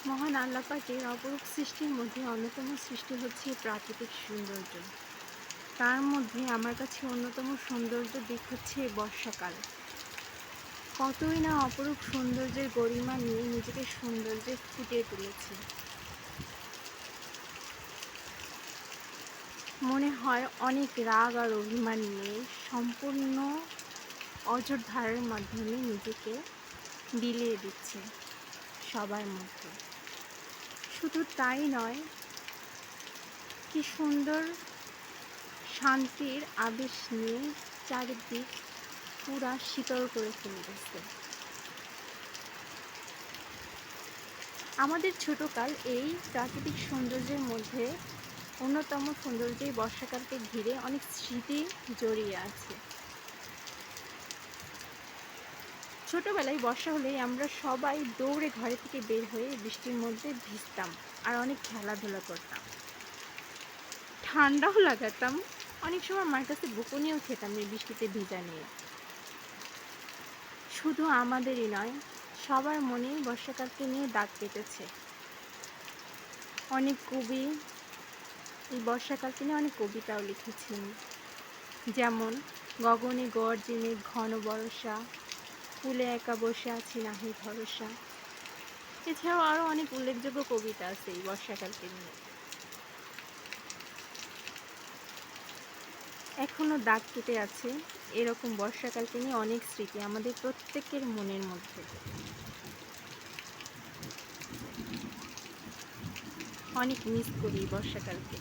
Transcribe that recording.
মহান আল্লাহ পাকের অপরূপ সৃষ্টির মধ্যে অন্যতম সৃষ্টি হচ্ছে প্রাকৃতিক সৌন্দর্য। তার মধ্যে আমার কাছে অন্যতম সৌন্দর্য দিক হচ্ছে বর্ষাকাল। কতই না অপরূপ সৌন্দর্যের গরিমা নিয়ে নিজেকে সৌন্দর্যে ফুটিয়ে তুলেছে। মনে হয় অনেক রাগ আর অভিমান নিয়ে সম্পূর্ণ অঝোর ধারার মাধ্যমে নিজেকে বিলিয়ে দিচ্ছে সবার মধ্যে। শুধু তাই নয়, কি সুন্দর শান্তির আবেশ নিয়ে চারিদিক পুরা শীতল করে ফেলতেছে। আমাদের ছোটকাল এই প্রাকৃতিক সৌন্দর্যের মধ্যে অন্যতম সৌন্দর্য এই বর্ষাকালকে ঘিরে অনেক স্মৃতি জড়িয়ে আছে। ছোটবেলায় বর্ষা হলেই আমরা সবাই দৌড়ে ঘরে থেকে বের হয়ে বৃষ্টির মধ্যে ভিজতাম আর অনেক খেলাধুলা করতাম, ঠান্ডাও লাগাতাম। অনেক সময় মার কাছে বকুনিও খেতাম এই বৃষ্টিতে ভিজা নিয়ে। শুধু আমাদেরই নয়, সবার মনেই বর্ষাকালকে নিয়ে দাগ কেটেছে। অনেক কবি এই বর্ষাকালকে নিয়ে অনেক কবিতাও লিখেছেন, যেমন গগনে গর্জে মেঘ ঘন বর্ষা, ফুলে একা বসে আছি নাহি ভরসা। এছাড়াও আরো অনেক উল্লেখযোগ্য কবিতা আছে এই বর্ষাকালকে নিয়ে। এখনো দাগ কেটে আছে এরকম বর্ষাকালকে নিয়ে অনেক স্মৃতি আমাদের প্রত্যেকের মনের মধ্যে। অনেক মিস করি বর্ষাকালকে।